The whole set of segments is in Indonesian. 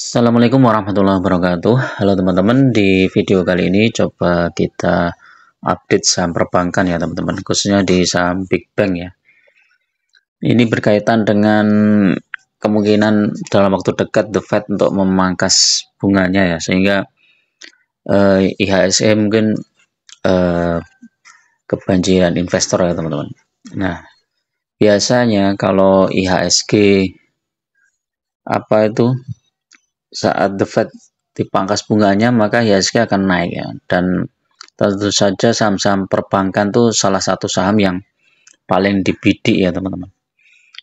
Assalamualaikum warahmatullahi wabarakatuh. Halo teman-teman, di video kali ini coba kita update saham perbankan ya teman-teman, khususnya di saham Big Bank ya. Ini berkaitan dengan kemungkinan dalam waktu dekat The Fed untuk memangkas bunganya ya, sehingga IHSG mungkin kebanjiran investor ya teman-teman. Nah, biasanya kalau IHSG saat The Fed dipangkas bunganya, maka IHSG akan naik ya. Dan tentu saja saham-saham perbankan tuh salah satu saham yang paling dibidik ya teman-teman.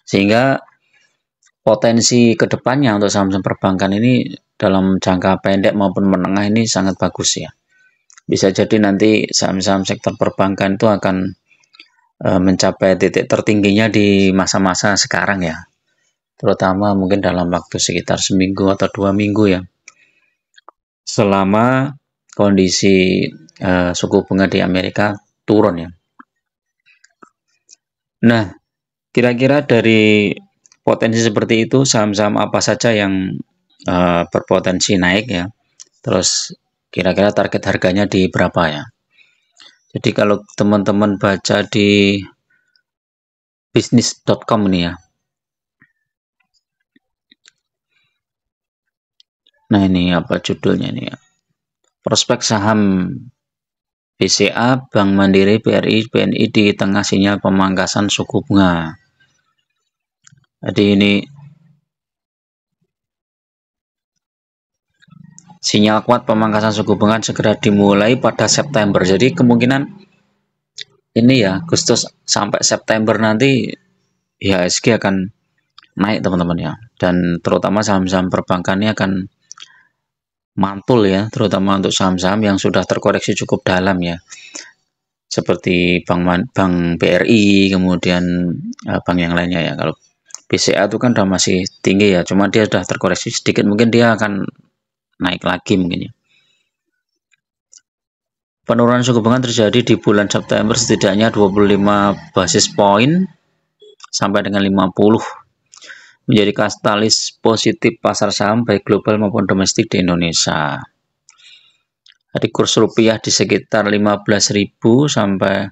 Sehingga potensi kedepannya untuk saham-saham perbankan ini dalam jangka pendek maupun menengah ini sangat bagus ya. Bisa jadi nanti saham-saham sektor perbankan itu akan mencapai titik tertingginya di masa-masa sekarang ya. Terutama mungkin dalam waktu sekitar seminggu atau 2 minggu ya. Selama kondisi suku bunga di Amerika turun ya. Nah, kira-kira dari potensi seperti itu, saham-saham apa saja yang berpotensi naik ya. Terus kira-kira target harganya di berapa ya. Jadi kalau teman-teman baca di bisnis.com ini ya. Nah, ini apa judulnya ini ya. Prospek saham BCA, Bank Mandiri, BRI, BNI di tengah sinyal pemangkasan suku bunga. Jadi ini sinyal kuat pemangkasan suku bunga segera dimulai pada September. Jadi kemungkinan ini ya Agustus sampai September nanti IHSG akan naik teman-teman ya. Dan terutama saham-saham perbankan ini akan mantul ya, terutama untuk saham-saham yang sudah terkoreksi cukup dalam ya. Seperti Bank BRI, kemudian bank yang lainnya ya. Kalau BCA itu kan udah masih tinggi ya, cuma dia sudah terkoreksi sedikit, mungkin dia akan naik lagi mungkin ya. Penurunan suku bunga terjadi di bulan September setidaknya 25 basis point sampai dengan 50, menjadi katalis positif pasar saham baik global maupun domestik di Indonesia. Jadi kurs rupiah di sekitar 15.000 sampai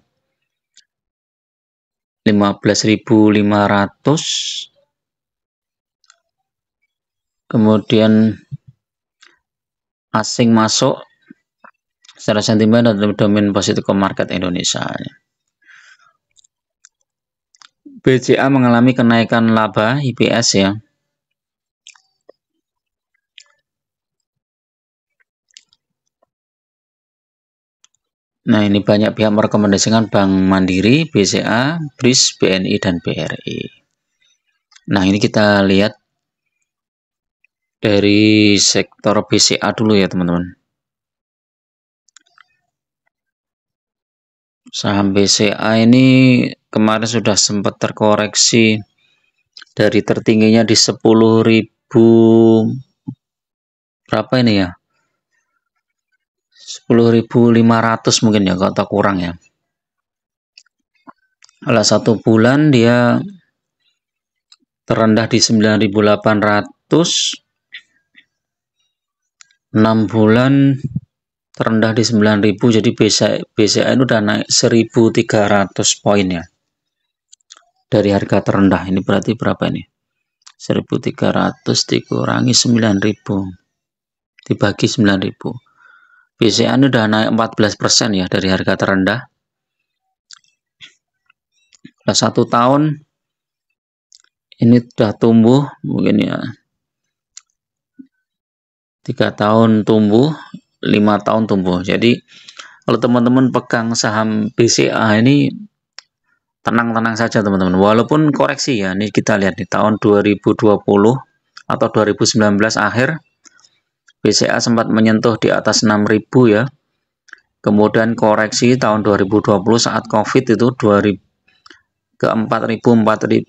15.500. Kemudian asing masuk secara sentimen dan domain positif ke market Indonesia. BCA mengalami kenaikan laba IPS ya. Nah, ini banyak pihak merekomendasikan Bank Mandiri, BCA, BRIS, BNI, dan BRI. Nah, ini kita lihat dari sektor BCA dulu ya teman-teman. Saham BCA ini kemarin sudah sempat terkoreksi dari tertingginya di 10.000 berapa ini ya, 10.500 mungkin ya atau kurang ya. Dalam 1 bulan dia terendah di 9.800, 6 bulan terendah di 9.000, jadi BCA itu udah naik 1.300 poin ya dari harga terendah. Ini berarti berapa ini? 1.300 dikurangi 9.000 dibagi 9.000. BCA ini udah naik 14% ya dari harga terendah. Udah 1 tahun ini sudah tumbuh mungkin ya, 3 tahun tumbuh, 5 tahun tumbuh. Jadi kalau teman-teman pegang saham BCA ini tenang-tenang saja teman-teman, walaupun koreksi ya. Ini kita lihat di tahun 2020 atau 2019 akhir BCA sempat menyentuh di atas 6.000 ya. Kemudian koreksi tahun 2020 saat Covid itu 2000 ke 4.430,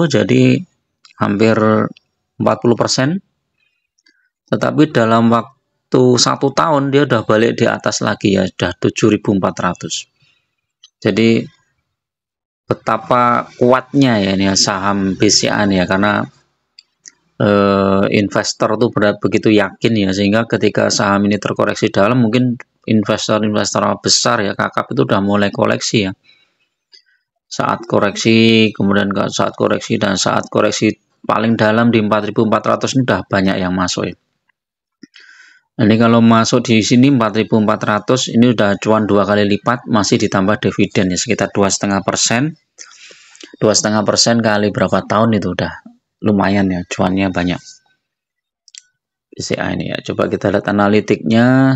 jadi hampir 40%. Tetapi dalam waktu 1 tahun dia udah balik di atas lagi ya, sudah 7.400. Jadi betapa kuatnya ya ini saham BCA ya, karena investor tuh begitu yakin ya, sehingga ketika saham ini terkoreksi dalam, mungkin investor-investor besar ya, kakap itu udah mulai koleksi ya. Saat koreksi, kemudian saat koreksi, dan saat koreksi paling dalam di 4.400 ini udah banyak yang masuk ya. Ini kalau masuk di sini 4.400 ini udah cuan 2 kali lipat, masih ditambah dividen ya, sekitar 2,5%. 2,5% kali berapa tahun itu udah lumayan ya, cuannya banyak. BCA ini ya, coba kita lihat analitiknya.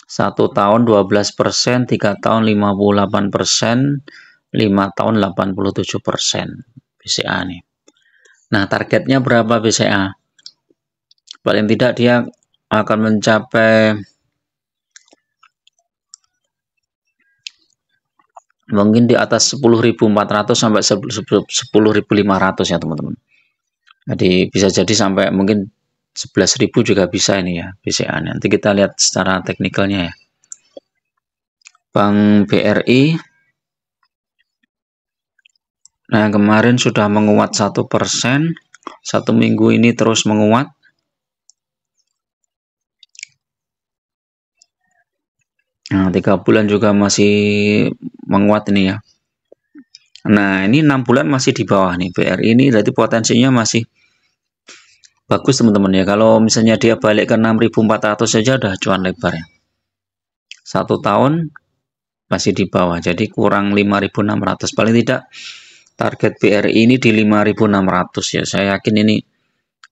1 tahun 12%, 3 tahun 58%, 5 tahun 87% BCA nih. Nah, targetnya berapa BCA? Paling tidak dia akan mencapai mungkin di atas 10.400 sampai 10.500 ya teman-teman. Jadi bisa jadi sampai mungkin 11.000 juga bisa ini ya BCA. Nanti kita lihat secara teknikalnya ya. Bank BRI, nah kemarin sudah menguat 1%, 1 minggu ini terus menguat. Nah, 3 bulan juga masih menguat ini ya. Nah, ini 6 bulan masih di bawah nih BRI ini, berarti potensinya masih bagus teman-teman ya. Kalau misalnya dia balik ke 6.400 saja udah cuan lebar ya. 1 tahun masih di bawah, jadi kurang 5.600. Paling tidak target BRI ini di 5.600 ya. Saya yakin ini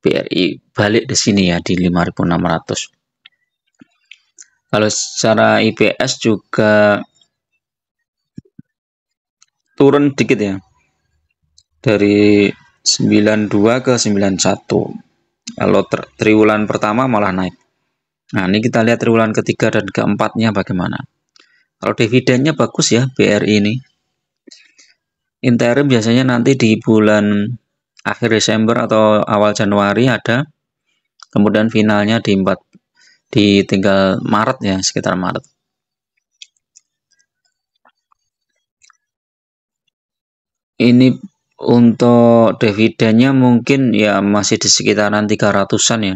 BRI balik di sini ya di 5.600. Kalau secara IPS juga turun dikit ya, dari 92 ke 91. Kalau triwulan pertama malah naik. Nah, ini kita lihat triwulan ketiga dan keempatnya bagaimana. Kalau dividennya bagus ya BRI ini. Interim biasanya nanti di bulan akhir Desember atau awal Januari ada. Kemudian finalnya di tinggal Maret ya, sekitar Maret. Ini untuk dividennya mungkin ya masih di sekitaran 300-an ya.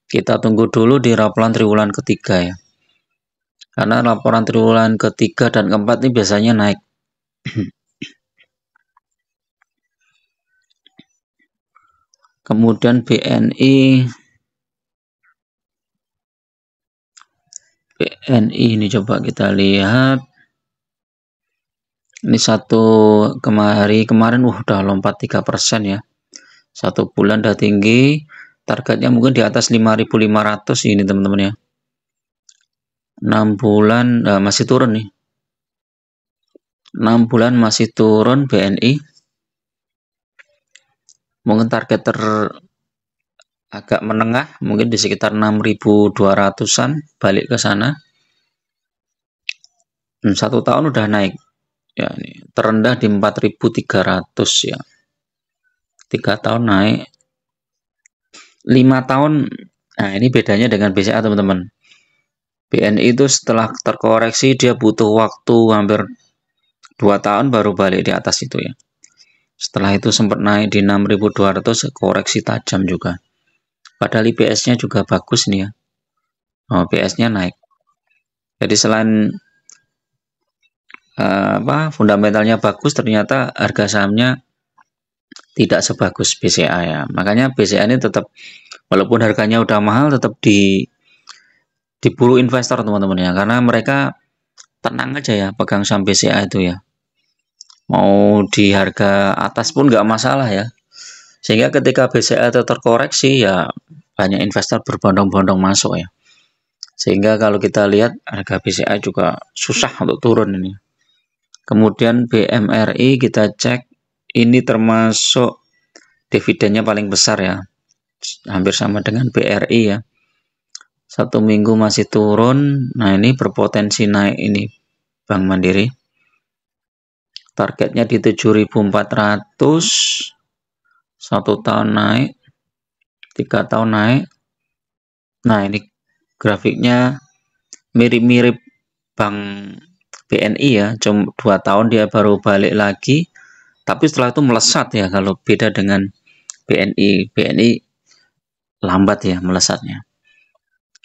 Kita tunggu dulu di laporan triwulan ketiga ya. Karena laporan triwulan ketiga dan keempat ini biasanya naik. Kemudian BNI ini coba kita lihat. Ini kemarin udah lompat 3% ya. 1 bulan udah tinggi. Targetnya mungkin di atas 5.500 ini teman-teman ya. 6 bulan masih turun nih. 6 bulan masih turun BNI. Mungkin target agak menengah, mungkin di sekitar 6.200-an, balik ke sana. 1 tahun udah naik. Ya, ini terendah di 4.300 ya. 3 tahun naik. 5 tahun, nah ini bedanya dengan BCA teman-teman. BNI itu setelah terkoreksi dia butuh waktu hampir 2 tahun baru balik di atas itu ya. Setelah itu sempat naik di 6.200, koreksi tajam juga. Padahal IPS-nya juga bagus nih ya. Oh, IPS-nya naik. Jadi selain fundamentalnya bagus, ternyata harga sahamnya tidak sebagus BCA ya. Makanya BCA ini tetap, walaupun harganya udah mahal, tetap diburu investor teman-teman ya. Karena mereka tenang aja ya pegang saham BCA itu ya. Mau di harga atas pun nggak masalah ya. Sehingga ketika BCA itu terkoreksi ya banyak investor berbondong-bondong masuk ya. Sehingga kalau kita lihat harga BCA juga susah untuk turun ini. Kemudian BMRI kita cek, ini termasuk dividennya paling besar ya. Hampir sama dengan BRI ya. 1 minggu masih turun. Nah, ini berpotensi naik ini Bank Mandiri. Targetnya di 7.400. 1 tahun naik. 3 tahun naik. Nah, ini grafiknya mirip-mirip Bank BNI ya, cuma 2 tahun dia baru balik lagi, tapi setelah itu melesat ya. Kalau beda dengan BNI lambat ya melesatnya.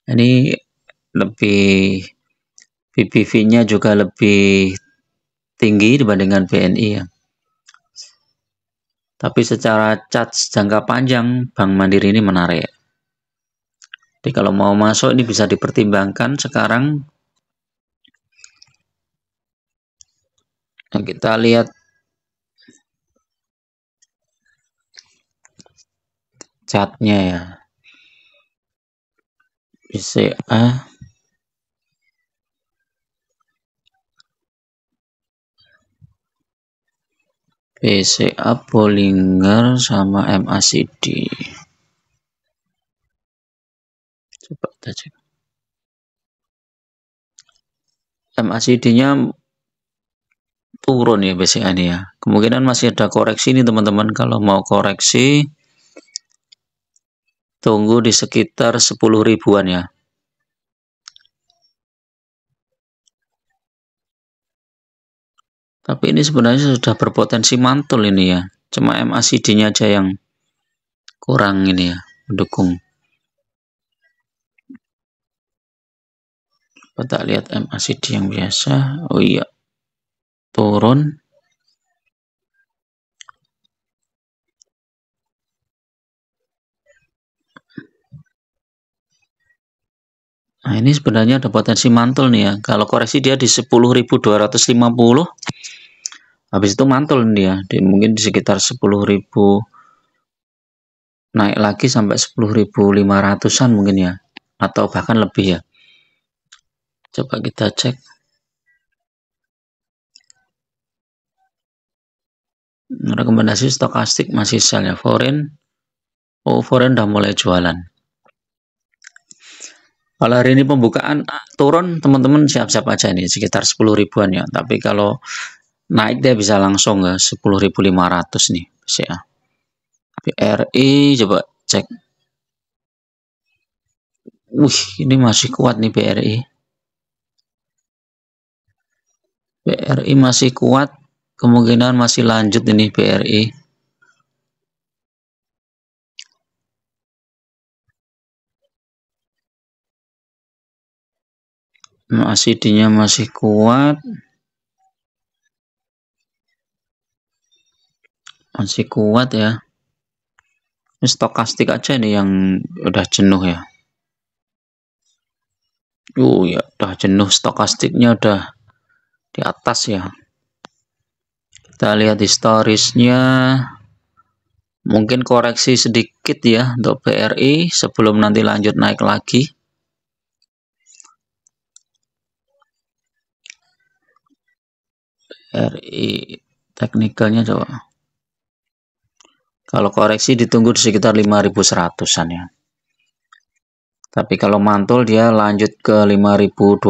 Ini lebih BBV-nya juga lebih tinggi dibandingkan BNI ya. Tapi secara charge jangka panjang Bank Mandiri ini menarik. Jadi kalau mau masuk ini bisa dipertimbangkan sekarang. Nah, kita lihat chartnya ya. BCA Bollinger sama MACD. Coba kita cek. MACD-nya turun ya BCA ini ya. Kemungkinan masih ada koreksi nih teman-teman. Kalau mau koreksi tunggu di sekitar 10 ribuan ya. Tapi ini sebenarnya sudah berpotensi mantul ini ya. Cuma MACD-nya aja yang kurang ini ya, mendukung. Kita lihat MACD yang biasa. Oh iya, turun. Nah, ini sebenarnya ada potensi mantul nih ya. Kalau koreksi dia di 10.250. Habis itu mantul nih ya. Mungkin di sekitar 10.000, naik lagi sampai 10.500-an mungkin ya. Atau bahkan lebih ya. Coba kita cek. Rekomendasi stokastik masih sell ya. Foreign. Oh, foreign udah mulai jualan. Kalau hari ini pembukaan turun, teman-teman siap-siap aja nih, sekitar 10 ribuan ya. Tapi kalau naik dia bisa langsung ke 10.500 nih. Ya. BRI coba cek. Wih, ini masih kuat nih BRI. BRI masih kuat, kemungkinan masih lanjut ini BRI. MACD-nya masih kuat. Masih kuat ya. Ini stokastik aja nih yang udah jenuh ya. Ya udah jenuh, stokastiknya udah di atas ya. Kita lihat historisnya. Mungkin koreksi sedikit ya untuk BRI sebelum nanti lanjut naik lagi. BRI teknikalnya coba. Kalau koreksi ditunggu di sekitar 5.100-an ya. Tapi kalau mantul dia lanjut ke 5.250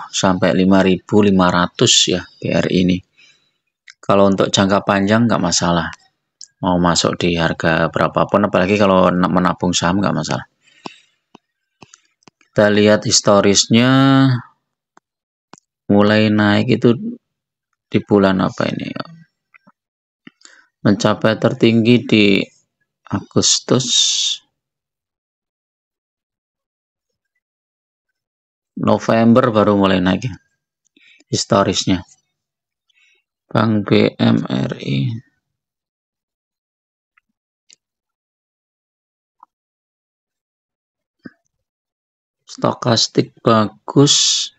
sampai 5.500 ya BRI ini. Kalau untuk jangka panjang nggak masalah. Mau masuk di harga berapapun, apalagi kalau menabung saham nggak masalah. Kita lihat historisnya, mulai naik itu di bulan apa ini ya? Mencapai tertinggi di Agustus, November baru mulai naik ya, historisnya. Bank BMRI. Stokastik bagus.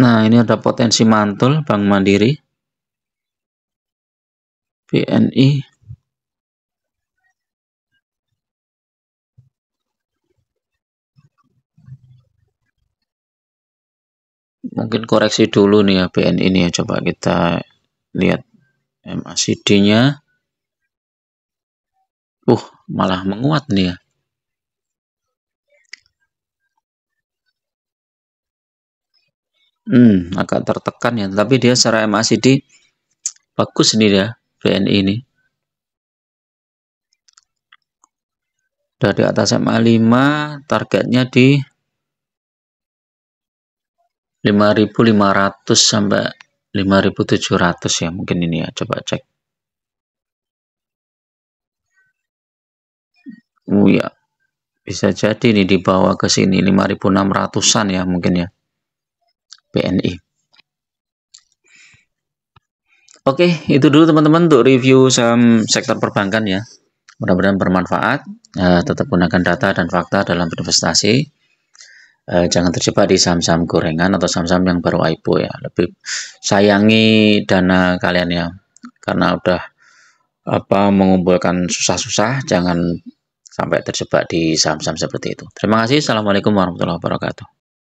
Nah, ini ada potensi mantul Bank Mandiri. BNI. Mungkin koreksi dulu nih ya BNI ini ya. Coba kita lihat MACD-nya. Malah menguat nih ya. Agak tertekan ya, tapi dia secara MACD bagus nih ya BNI ini. Udah di atas MA5, targetnya di 5.500 sampai 5.700 ya mungkin ini ya, coba cek. Ya, bisa jadi nih dibawa ke sini 5.600-an ya mungkin ya BNI. Oke, itu dulu teman-teman untuk review saham sektor perbankan ya. Mudah-mudahan bermanfaat. Tetap gunakan data dan fakta dalam berinvestasi. Jangan terjebak di saham-saham gorengan atau saham-saham yang baru IPO ya. Lebih sayangi dana kalian ya, karena udah mengumpulkan susah-susah, jangan sampai terjebak di saham-saham seperti itu. Terima kasih. Assalamualaikum warahmatullahi wabarakatuh.